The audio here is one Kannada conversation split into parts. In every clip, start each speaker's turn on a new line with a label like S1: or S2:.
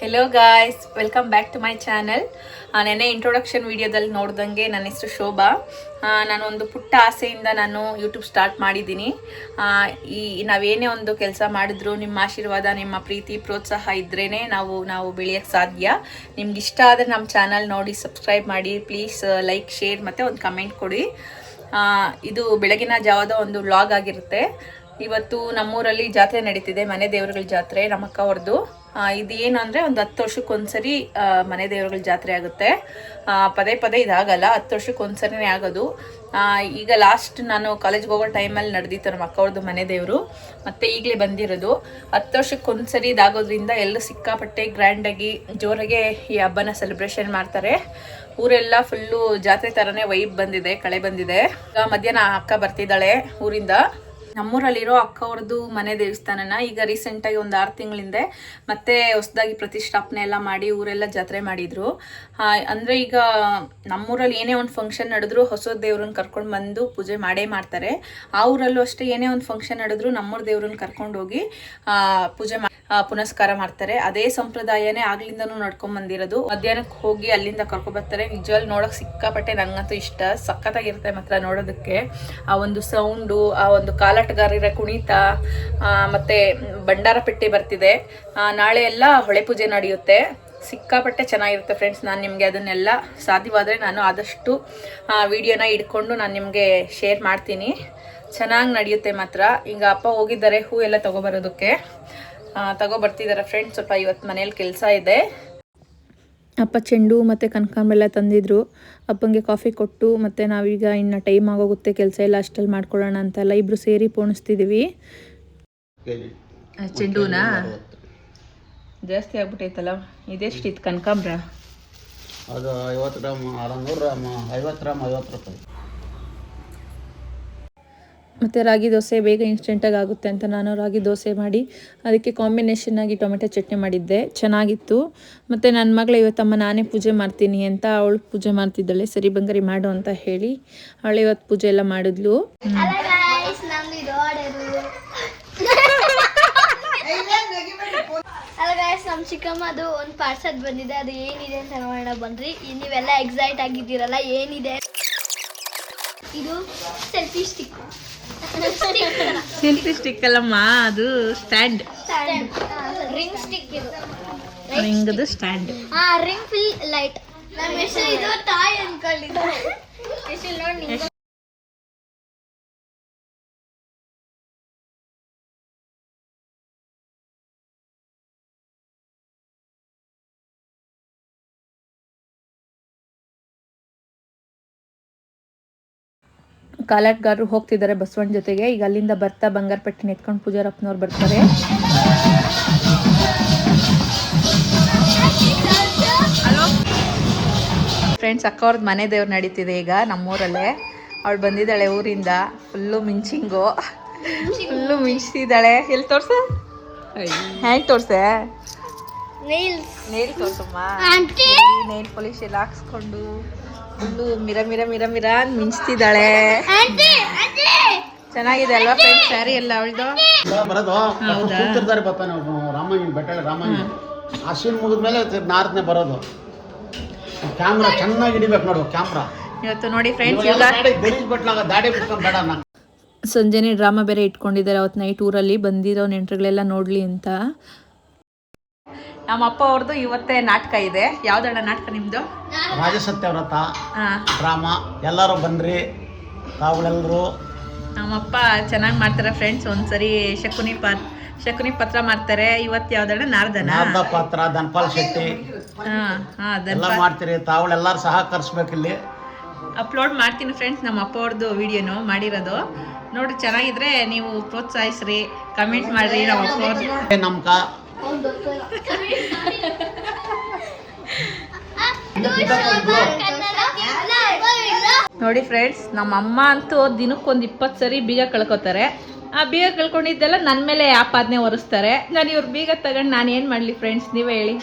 S1: Hello guys, welcome back to my channel. ನೆನ್ನೆ ಇಂಟ್ರೊಡಕ್ಷನ್ ವಿಡಿಯೋದಲ್ಲಿ ನೋಡ್ದಂಗೆ ನನ್ನ ಹೆಸರು ಶೋಭಾ. ನಾನು ಒಂದು ಪುಟ್ಟ ಆಸೆಯಿಂದ ನಾನು ಯೂಟ್ಯೂಬ್ ಸ್ಟಾರ್ಟ್ ಮಾಡಿದ್ದೀನಿ. ನಾವೇನೇ ಒಂದು ಕೆಲಸ ಮಾಡಿದ್ರು ನಿಮ್ಮ ಆಶೀರ್ವಾದ, ನಿಮ್ಮ ಪ್ರೀತಿ, ಪ್ರೋತ್ಸಾಹ ಇದ್ರೇ ನಾವು ಬೆಳೆಯೋಕ್ಕೆ ಸಾಧ್ಯ. ನಿಮ್ಗೆ ಇಷ್ಟ ಆದರೆ ನಮ್ಮ ಚಾನಲ್ ನೋಡಿ ಸಬ್ಸ್ಕ್ರೈಬ್ ಮಾಡಿ ಪ್ಲೀಸ್. ಲೈಕ್, ಶೇರ್ ಮತ್ತು ಒಂದು ಕಮೆಂಟ್ ಕೊಡಿ. ಇದು ಬೆಳಗಿನ ಜಾವದ ಒಂದು ವ್ಲಾಗ್ ಆಗಿರುತ್ತೆ. ಇವತ್ತು ನಮ್ಮೂರಲ್ಲಿ ಜಾತ್ರೆ ನಡೀತಿದೆ, ಮನೆ ದೇವರುಗಳ ಜಾತ್ರೆ, ನಮ್ಮ ಅಕ್ಕ ಅವ್ರದ್ದು. ಇದು ಏನು ಅಂದರೆ ಒಂದು 10 ವರ್ಷಕ್ಕೊಂದ್ಸರಿ ಮನೆ ದೇವರುಗಳ ಜಾತ್ರೆ ಆಗುತ್ತೆ. ಪದೇ ಪದೇ ಇದಾಗಲ್ಲ, 10 ವರ್ಷಕ್ಕೊಂದ್ಸರಿನೇ ಆಗೋದು. ಈಗ ಲಾಸ್ಟ್ ನಾನು ಕಾಲೇಜ್ಗೆ ಹೋಗೋ ಟೈಮಲ್ಲಿ ನಡೆದಿತ್ತು ನಮ್ಮ ಅಕ್ಕ ಅವ್ರದ್ದು ಮನೆ ದೇವರು, ಮತ್ತು ಈಗಲೇ ಬಂದಿರೋದು. 10 ವರ್ಷಕ್ಕೊಂದ್ಸರಿ ಇದಾಗೋದ್ರಿಂದ ಎಲ್ಲ ಸಿಕ್ಕಾಪಟ್ಟೆ ಗ್ರ್ಯಾಂಡಾಗಿ ಜೋರಾಗೆ ಈ ಹಬ್ಬನ ಸೆಲೆಬ್ರೇಷನ್ ಮಾಡ್ತಾರೆ. ಊರೆಲ್ಲ ಫುಲ್ಲು ಜಾತ್ರೆ ಥರನೇ ವೈಬ್ ಬಂದಿದೆ, ಕಳೆ ಬಂದಿದೆ. ಈಗ ಮಧ್ಯಾಹ್ನ ಅಕ್ಕ ಬರ್ತಿದ್ದಾಳೆ ಊರಿಂದ. ನಮ್ಮೂರಲ್ಲಿರೋ ಅಕ್ಕ ಅವ್ರದ್ದು ಮನೆ ದೇವಸ್ಥಾನನ ಈಗ ರೀಸೆಂಟಾಗಿ ಒಂದು 6 ತಿಂಗಳಿಂದ ಮತ್ತೆ ಹೊಸದಾಗಿ ಪ್ರತಿಷ್ಠಾಪನೆ ಎಲ್ಲ ಮಾಡಿ ಊರೆಲ್ಲ ಜಾತ್ರೆ ಮಾಡಿದ್ರು. ಅಂದರೆ ಈಗ ನಮ್ಮೂರಲ್ಲಿ ಏನೇ ಒಂದು ಫಂಕ್ಷನ್ ನಡೆದ್ರು ಹೊಸ ದೇವ್ರನ್ನ ಕರ್ಕೊಂಡು ಬಂದು ಪೂಜೆ ಮಾಡೇ ಮಾಡ್ತಾರೆ. ಆ ಊರಲ್ಲೂ ಅಷ್ಟೇ ಏನೇ ಒಂದು ಫಂಕ್ಷನ್ ನಡೆದ್ರು ನಮ್ಮೂರ ದೇವ್ರನ್ನ ಕರ್ಕೊಂಡು ಹೋಗಿ ಪೂಜೆ ಪುನಸ್ಕಾರ ಮಾಡ್ತಾರೆ. ಅದೇ ಸಂಪ್ರದಾಯನೇ ಆಗ್ಲಿಂದನೂ ನಡ್ಕೊಂಡ್ ಬಂದಿರೋದು. ಮಧ್ಯಾಹ್ನಕ್ಕೆ ಹೋಗಿ ಅಲ್ಲಿಂದ ಕರ್ಕೊಬರ್ತಾರೆ. ನಿಜವಾಗಿ ನೋಡೋಕೆ ಸಿಕ್ಕಾಪಟ್ಟೆ ನಂಗಂತೂ ಇಷ್ಟ, ಸಖತ್ತಾಗಿರುತ್ತೆ ಮಾತ್ರ ನೋಡೋದಕ್ಕೆ. ಆ ಒಂದು ಸೌಂಡು, ಆ ಒಂದು ಕಾಲಾಟಗಾರರ ಕುಣಿತ, ಮತ್ತೆ ಭಂಡಾರ ಪೆಟ್ಟಿ ಬರ್ತಿದೆ. ನಾಳೆ ಎಲ್ಲ ಹೊಳೆ ಪೂಜೆ ನಡೆಯುತ್ತೆ. ಸಿಕ್ಕಾಪಟ್ಟೆ ಚೆನ್ನಾಗಿರುತ್ತೆ ಫ್ರೆಂಡ್ಸ್. ನಾನು ನಿಮಗೆ ಅದನ್ನೆಲ್ಲ ಸಾಧ್ಯವಾದರೆ ನಾನು ಆದಷ್ಟು ವಿಡಿಯೋನ ಇಟ್ಕೊಂಡು ನಾನು ನಿಮಗೆ ಶೇರ್ ಮಾಡ್ತೀನಿ. ಚೆನ್ನಾಗಿ ನಡೆಯುತ್ತೆ ಮಾತ್ರ. ಈಗ ಅಪ್ಪ ಹೋಗಿದ್ದಾರೆ ಹೂ ಎಲ್ಲ ತಗೊಬರೋದಕ್ಕೆ, ತಗೊಬರ್ತಿದ್ದಾರೆ ಫ್ರೆಂಡ್ಸ್. ಸ್ವಲ್ಪ ಇವತ್ತು ಮನೇಲಿ ಕೆಲಸ ಇದೆ. ಅಪ್ಪ ಚೆಂಡು ಮತ್ತು ಕನಕಾಂಬರ ತಂದಿದ್ರು. ಅಪ್ಪಂಗೆ ಕಾಫಿ ಕೊಟ್ಟು ಮತ್ತು ನಾವೀಗ ಇನ್ನು ಟೈಮ್ ಆಗೋಗುತ್ತೆ, ಕೆಲಸ ಎಲ್ಲ ಅಷ್ಟಲ್ಲಿ ಮಾಡ್ಕೊಳ್ಳೋಣ ಅಂತೆಲ್ಲ ಇಬ್ಬರು ಸೇರಿ ಪೋಣಿಸ್ತಿದ್ದೀವಿ. ಚೆಂಡುನಾ ಜಾಸ್ತಿ ಆಗ್ಬಿಟ್ಟೈತಲ್ಲ. ಇದೆಷ್ಟಿತ್ತು ಕನಕಾಂಬ್ರ?
S2: ಅದು 50 ಗ್ರಾಮ್, 600 ಗ್ರಾಮ್, 50 ಗ್ರಾಮ್, 50 ರೂಪಾಯಿ.
S1: ಮತ್ತು ರಾಗಿ ದೋಸೆ ಬೇಗ ಇನ್ಸ್ಟೆಂಟಾಗಿ ಆಗುತ್ತೆ ಅಂತ ನಾನು ರಾಗಿ ದೋಸೆ ಮಾಡಿ ಅದಕ್ಕೆ ಕಾಂಬಿನೇಷನ್ನಾಗಿ ಟೊಮೆಟೊ ಚಟ್ನಿ ಮಾಡಿದ್ದೆ, ಚೆನ್ನಾಗಿತ್ತು. ಮತ್ತು ನನ್ನ ಮಗಳು ಇವತ್ತಮ್ಮ ನಾನೇ ಪೂಜೆ ಮಾಡ್ತೀನಿ ಅಂತ ಅವಳು ಪೂಜೆ ಮಾಡ್ತಿದ್ದಾಳೆ. ಸರಿ ಬಂಗಾರಿ ಮಾಡು ಅಂತ ಹೇಳಿ ಅವಳು ಇವತ್ತು ಪೂಜೆ ಎಲ್ಲ ಮಾಡಿದ್ಲು.
S3: ನಮ್ಮ ಚಿಕ್ಕಮ್ಮದು ಒಂದು ಪಾರ್ಸಲ್ ಬಂದಿದೆ, ಅದು ಏನಿದೆ ಅಂತ ನೋಡೋಣ ಬನ್ರಿ. ನೀವೆಲ್ಲ ಎಕ್ಸೈಟ್ ಆಗಿದ್ದೀರಲ್ಲ, ಏನಿದೆ? ಇದು ಸೆಲ್ಫಿ ಸ್ಟಿಕ್.
S1: ಸೆಲ್ಫಿ ಸ್ಟಿಕ್ ಅಲ್ಲಮ್ಮ, ಅದು ಸ್ಟ್ಯಾಂಡ್.
S3: Ring stick. ಇದು
S1: ರಿಂಗದು ಸ್ಟ್ಯಾಂಡ್.
S3: Ring fill light. ನಮ್ಮ ಹೆಸರು ಇದು ಟಾಯ್ ಅನ್ಕೊಂಡಿದ್ದೆ. ಹೆಸರು ನೋಡಿ.
S1: ಕಾಲಾಟ್ಗಾರರು ಹೋಗ್ತಿದ್ದಾರೆ ಬಸವಣ್ಣ ಜೊತೆಗೆ. ಈಗ ಅಲ್ಲಿಂದ ಬರ್ತಾ ಬಂಗಾರಪಟ್ಟಿನ ಎತ್ಕೊಂಡು ಪೂಜಾರಪ್ಪನವ್ರು ಬರ್ತಾರೆ. ಫ್ರೆಂಡ್ಸ್, ಅಕ್ಕ ಅವ್ರದ್ದು ಮನೆ ದೇವ್ರು ನಡೀತಿದೆ ಈಗ ನಮ್ಮೂರಲ್ಲೇ. ಅವಳು ಬಂದಿದ್ದಾಳೆ ಊರಿಂದ. ಫುಲ್ಲು ಮಿಂಚಿಂಗು, ಫುಲ್ಲು ಮಿಂಚ್ತಿದ್ದಾಳೆ. ಎಲ್ಲಿ ತೋರ್ಸ, ಹ್ಯಾಂಗ್ ತೋರ್ಸೆ? ನೇಲ್ ತೋರ್ಸಮ್ಮ. ನೇಲ್ ಪಾಲಿಶ್ ಎಲ್ಲ ಹಾಕ್ಸ್ಕೊಂಡು ಫುಲ್ಲು ಮಿರ ಮಿರ ಮಿರ ಮಿರ ಮಿಂಚ್ತಿದ್ದಾಳೆ. ಚೆನ್ನಾಗಿದೆ ಅಲ್ವಾ ಫ್ರೆಂಡ್ಸ್ ಸ್ಯಾರಿ ಎಲ್ಲ ಅವಳದು?
S2: ಬರೋದು ಕೂತಿರ್ತಾರೆ ಪಾಪ. ನಾವು ರಾಮಯ್ಯ ಬೆಟ್ಟಳೆ ರಾಮಯ್ಯ ಅಶ್ವಿನ್ ಮುಗಿದ್ಮೇಲೆ 4ನೇ ಬರೋದು. ಕ್ಯಾಮ್ರಾ ಚೆನ್ನಾಗಿ ಹಿಡಿಬೇಕು ನೋಡು ಕ್ಯಾಮ್ರಾ.
S1: ಇವತ್ತು ನೋಡಿ ಫ್ರೆಂಡ್ಸ್,
S2: ದಾಡಿ ಬಿಟ್ಕೊಂಡು ಬೇಡ.
S1: ಸಂಜೆನೇ ಡ್ರಾಮಾ ಬೇರೆ ಇಟ್ಕೊಂಡಿದ್ದಾರೆ ಅವತ್ತು ನೈಟ್ ಊರಲ್ಲಿ. ಬಂದಿರೋ ನೆಂಟರುಗಳೆಲ್ಲ ನೋಡ್ಲಿ ಅಂತ. ನಮ್ಮ ಅಪ್ಪ ಅವ್ರದ್ದು ಇವತ್ತೇ ನಾಟಕ ಇದೆ. ಯಾವ್ದಣ್ಣ ನಾಟಕ ನಿಮ್ದು?
S2: ರಾಜಸತ್ಯವ್ರತ ಡ್ರಾಮಾ. ಎಲ್ಲರೂ ಬನ್ರಿ ತಾವುಗಳೆಲ್ಲರೂ.
S1: ನಮ್ಮಪ್ಪ ಚೆನ್ನಾಗಿ ಮಾಡ್ತಾರೆ ಫ್ರೆಂಡ್ಸ್. ಒಂದ್ಸರಿ ಶಕುನಿ ಪತ್ರ ಮಾಡ್ತಾರೆ. ಇವತ್ತು ಯಾವ್ದಣ್ಣ? ನಾರದ
S2: ಪಾತ್ರ, ಧನ್ಪಾಲ್ ಶೆಟ್ಟಿ ಎಲ್ಲ ಮಾಡ್ತೀರಿ. ತಾವುಗಳೆಲ್ಲರೂ ಸಹಕರಿಸ್ಬೇಕು. ಇಲ್ಲಿ
S1: ಅಪ್ಲೋಡ್ ಮಾಡ್ತೀನಿ ಫ್ರೆಂಡ್ಸ್ ನಮ್ಮ ಅಪ್ಪ ಅವ್ರದ್ದು ವಿಡಿಯೋನು ಮಾಡಿರೋದು. ನೋಡಿ, ಚೆನ್ನಾಗಿದ್ರೆ ನೀವು ಪ್ರೋತ್ಸಾಹಿಸ್ರಿ, ಕಮೆಂಟ್ ಮಾಡ್ರಿ. ನಮ್ಮ ಅಪ್ಪ ಅವ್ರದ್ದು
S2: ನಮ್ಕ
S1: ನೋಡಿ ಫ್ರೆಂಡ್ಸ್, ನಮ್ಮ ಅಮ್ಮ ಅಂತೂ ದಿನಕ್ಕೊಂದು 20 ಸರಿ ಬೀಗ ಕಳ್ಕೊತಾರೆ. ಆ ಬೀಗ ಕಳ್ಕೊಂಡಿದ್ದೆಲ್ಲ ನನ್ನ ಮೇಲೆ ಆಪಾದನೆ ಹೊರಿಸ್ತಾರೆ. ನಾನು ಇವ್ರ ಬೀಗ ತಗೊಂಡು ನಾನು ಏನು ಮಾಡಲಿ ಫ್ರೆಂಡ್ಸ್, ನೀವೇ ಹೇಳಿ.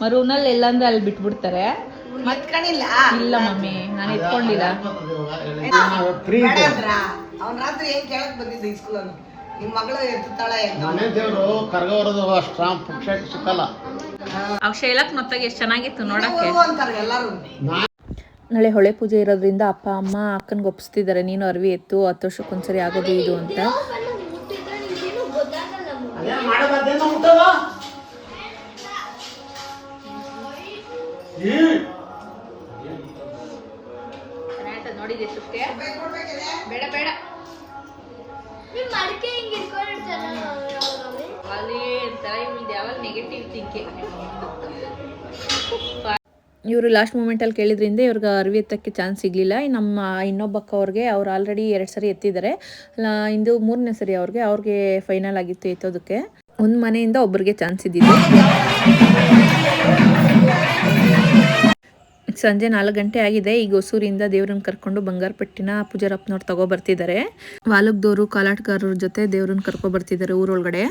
S1: ಮರೂನಲ್ಲಿ ಎಲ್ಲಂದ್ರೆ ಅಲ್ಲಿ ಬಿಟ್ಬಿಡ್ತಾರೆ. ಇಲ್ಲ ಮಮ್ಮಿ, ನಾನು ಇಟ್ಕೊಂಡಿಲ್ಲ.
S2: ಮನೆ ದೇವರು ಕರ್ಗವರದು ಅಷ್ಟು ಸಿಕ್ಕಲ್ಲ.
S1: ಅವ್ ಶೈಲಕ್ ಮೊತ್ತಾಗ ಎಷ್ಟು ಚೆನ್ನಾಗಿತ್ತು ನೋಡಕ್ಕೆ.
S2: ನಾ-
S1: ನಾಳೆ ಹೊಳೆ ಪೂಜೆ ಇರೋದ್ರಿಂದ ಅಪ್ಪ ಅಮ್ಮ ಅಕ್ಕನಿಗೆ ಒಪ್ಪಿಸ್ತಿದ್ದಾರೆ, ನೀನು ಅರ್ವಿ ಎತ್ತು 10 ವರ್ಷಕ್ಕೊಂದ್ಸರಿ ಆಗೋದು ಇದು ಅಂತ.
S2: ಅದೇನ್ ಮಾಡಬಾರ್ದೇನೋ ಮುಟ್ಟೋದು?
S1: ನೋಡಿದೆ ಸುತ್ತೆ ಬೇಡ ಬೇಡ
S3: ಮಡಿಕೆ ಹಿಂಗೆ ಇಟ್ಕೊಂಡಿರ್ತಾರೆ
S1: ಅಲ್ಲಿ ಒಂಥರ ಇವ್ರದ್ದು ಯಾವಾಗ ನೆಗೆಟಿವ್ ಥಿಂಕಿಂಗ್. ಇವರು ಲಾಸ್ಟ್ ಮೂಮೆಂಟಲ್ಲಿ ಕೇಳಿದ್ರಿಂದ ಇವ್ರಿಗೆ ಅರಿವಿ ಎತ್ತಕ್ಕೆ ಚಾನ್ಸ್ ಸಿಗಲಿಲ್ಲ. ನಮ್ಮ ಇನ್ನೊಬ್ಬಕ್ಕ ಅವ್ರಿಗೆ ಅವ್ರು ಆಲ್ರೆಡಿ 2 ಸರಿ ಎತ್ತಿದ್ದಾರೆ, ಇಂದು 3ನೇ ಸರಿ ಅವ್ರಿಗೆ ಫೈನಲ್ ಆಗಿತ್ತು ಎತ್ತೋದಕ್ಕೆ. ಒಂದು ಮನೆಯಿಂದ ಒಬ್ಬರಿಗೆ ಚಾನ್ಸ್ ಇದ್ದಿದ್ದು. ಸಂಜೆ 4 ಗಂಟೆ ಆಗಿದೆ. ಈಗ ಹೊಸೂರಿಂದ ದೇವ್ರನ್ನ ಕರ್ಕೊಂಡು ಬಂಗಾರಪಟ್ಟಿನ ಪೂಜಾರಪ್ಪನವ್ರು ತಗೊಬರ್ತಿದ್ದಾರೆ. ವಾಲಕ್ದವರು ಕಾಲಾಟಗಾರರ ಜೊತೆ ದೇವ್ರನ್ನ ಕರ್ಕೊಬರ್ತಿದ್ದಾರೆ ಊರೊಳಗಡೆ.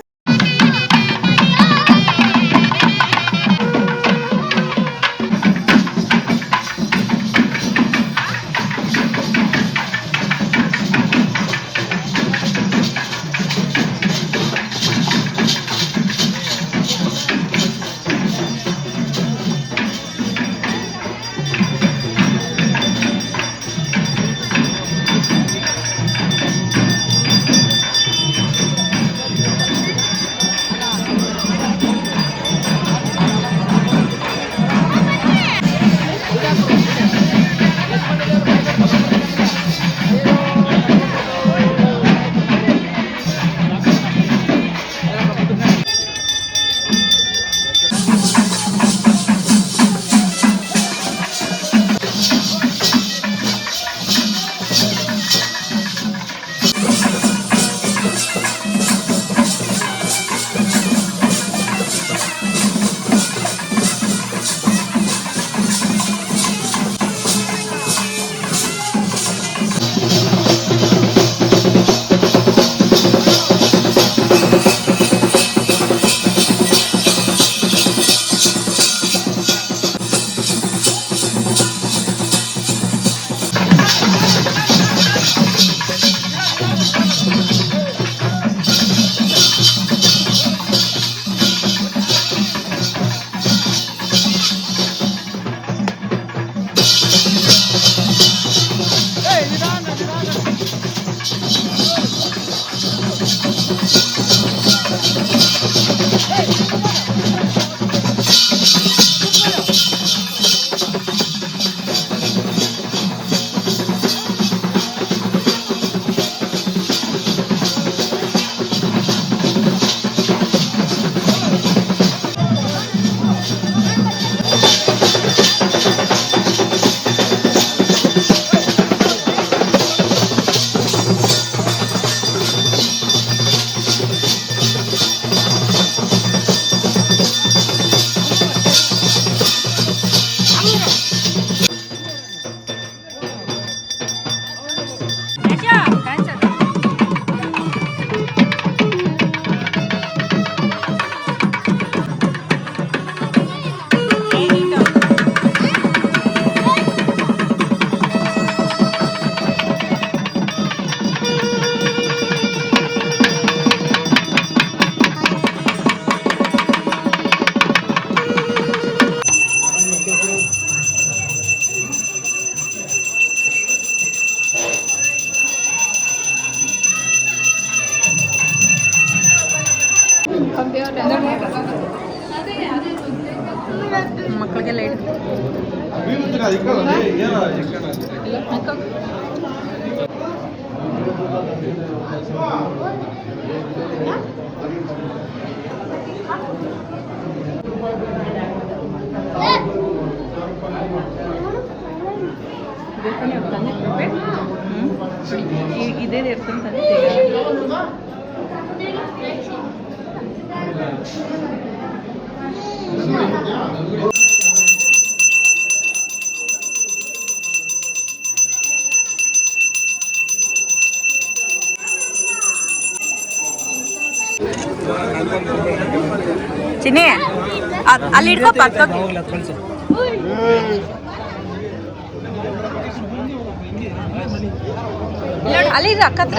S1: ಮಕ್ಕಳಿಗೆಲ್ಲ ಇಡು. ಇದೇ ಇರ್ತಂತಾನೆ ಚಿನ್ನಿ ಅಲ್ಲಿ ಇಟ್ಕೋಪ ಅಲ್ಲಿ ಅಕ್ಕತ್ರ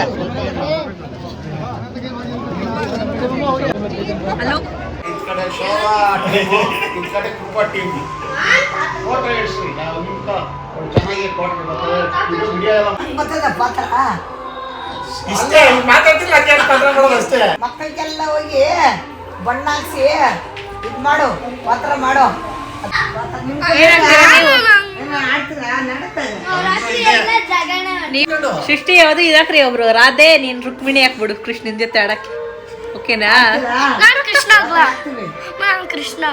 S1: ಹಲೋ
S2: ಕಡೆ ಶೋಭಾ ಟೀಮು, ಈ ಕಡೆ ಕೃಪಾ ಟೀಮ್. ಫೋಟೋ ಇಡ್ಸ್ರಿ, ನಾವು ನಿಮ್ಗೆ ಚೆನ್ನಾಗಿ ಫೋಟೋ ಬರ್ತದೆ. ಇದು ವಿಡಿಯೋ ಎಲ್ಲ
S4: ಗೊತ್ತದ ಪಾತ್ರ
S2: ಇಷ್ಟೇ ಮಾತಾಡ್ತಿಲ್ಲ, ಹಂಗೆ ಪಾತ್ರ ಮಾಡೋದು ಅಷ್ಟೇ.
S4: ಮಕ್ಕಳಿಗೆಲ್ಲ ಹೋಗಿ ಬಣ್ಣ ಹಾಕ್ಸಿ ಇದು ಮಾಡು ಪಾತ್ರ ಮಾಡು. ಆಡ್ತೀರಾ ನಡೀತದೆ.
S3: ರಾತ್ರಿ ಎಲ್ಲ ಜಗಣ
S1: ನೀವು ಸೃಷ್ಟಿ ಯಾವುದು ಇದಾಕ್ರಿ ಒಬ್ರು ರಾಧೆ, ನೀನ್ ರುಕ್ಮಿಣಿ ಹಾಕ್ಬಿಡು ಕೃಷ್ಣನ್ ಜೊತೆ ಆಡಕ್ಕೆ. ಓಕೆನಾ?
S3: ನಾನು ಕೃಷ್ಣ ನಾನು ಕೃಷ್ಣ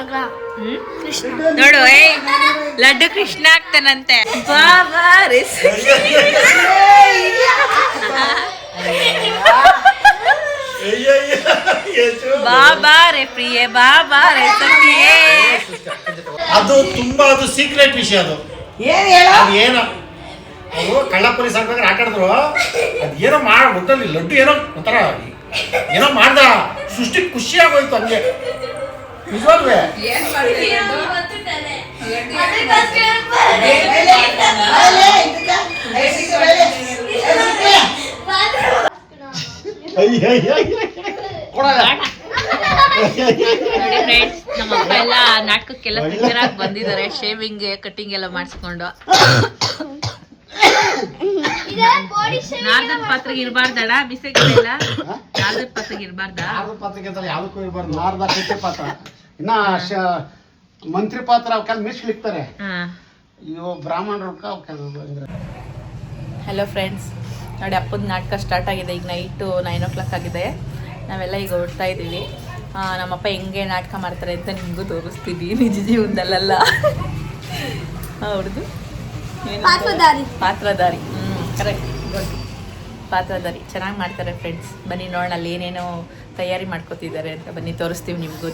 S3: ಕೃಷ್ಣ
S1: ನೋಡು, ಲಡ್ಡು ಕೃಷ್ಣ ಆಗ್ತಾನಂತೆ. ಬಾಬಾ ರೇ ಬಾಬಾ ರೇ ಪ್ರಿಯೆ, ಬಾಬಾ ರೇ ಸಖಿಯೇ.
S2: ಅದು ತುಂಬಾ ಅದು ಸೀಕ್ರೆಟ್ ವಿಷಯ. ಅದು
S4: ಏನ್ ಹೇಳೋ
S2: ಅದು ಏನೋ ಅವರು ಕಳ್ಳಪುರಿ ಸಾಕ್ಬೇಕಾದ್ರೆ ಆಟ ಆಡಿದ್ರು. ಅದೇನೋ ಒಟ್ಟಲ್ಲಿ ಲಡ್ಡು ಏನೋ ಒಂಥರ ಏನೋ ಮಾಡ್ದ, ಸೃಷ್ಟಿ ಖುಷಿ ಆಗೋಯ್ತು ಹಂಗೆ. ನಿಜವಾಗ್ಲೇ
S1: ನೋಡಿ ಫ್ರೆಂಡ್ಸ್, ನಮ್ಮಪ್ಪ ಎಲ್ಲ ನಾಟಕಕ್ಕೆಲ್ಲ ಪ್ರಿಪೇರಾಗಿ ಬಂದಿದ್ದಾರೆ. ಶೇವಿಂಗ್ ಕಟ್ಟಿಂಗ್ ಎಲ್ಲ ಮಾಡಿಸ್ಕೊಂಡು. ನಾರ್ದನ್ ಪಾತ್ರೆಗೆ ಇರಬಾರ್ದಡ ಬಿಸಿಗೆಲ್ಲ, ನಾರ್ದನ್ ಪಾತ್ರೆಗೆ ಇರಬಾರ್ದಾ?
S2: ಪಾತ್ರಕ್ಕೆ ಯಾವ್ದಕ್ಕೂ ಇರ್ಬಾರ್ದು. ನಾರ್ದ ಕಟ್ಟೆ ಪಾತ್ರ, ಇನ್ನ ಮಂತ್ರಿ ಪಾತ್ರ ಅವಕ್ಕೆಲ್ಲ ಮಿಸ್ಲಿಕ್ತಾರೆ. ಇವು ಬ್ರಾಹ್ಮಣರು
S1: ಹಲೋ ಫ್ರೆಂಡ್ಸ್, ನೋಡಿ ಅಪ್ಪದ ನಾಟಕ ಸ್ಟಾರ್ಟ್ ಆಗಿದೆ. ಈಗ ನೈಟು 9 o'clock ಆಗಿದೆ. ನಾವೆಲ್ಲ ಈಗ ಹೊರಡ್ತಾ ಇದ್ದೀವಿ. ನಮ್ಮಪ್ಪ ಹೆಂಗೆ ನಾಟಕ ಮಾಡ್ತಾರೆ ಅಂತ ನಿಮಗೂ ತೋರಿಸ್ತೀವಿ, ನಿಜ ಜೀವನದಲ್ಲೆಲ್ಲ. ಅವ್ರದ್ದು ಪಾತ್ರಧಾರಿ. Correct, good. ಪಾತ್ರಧಾರಿ ಚೆನ್ನಾಗಿ ಮಾಡ್ತಾರೆ ಫ್ರೆಂಡ್ಸ್. ಬನ್ನಿ ನೋಡೋಣ ಅಲ್ಲಿ ಏನೇನೋ ತಯಾರಿ ಮಾಡ್ಕೊತಿದ್ದಾರೆ ಅಂತ. ಬನ್ನಿ ತೋರಿಸ್ತೀವಿ ನಿಮಗೂ.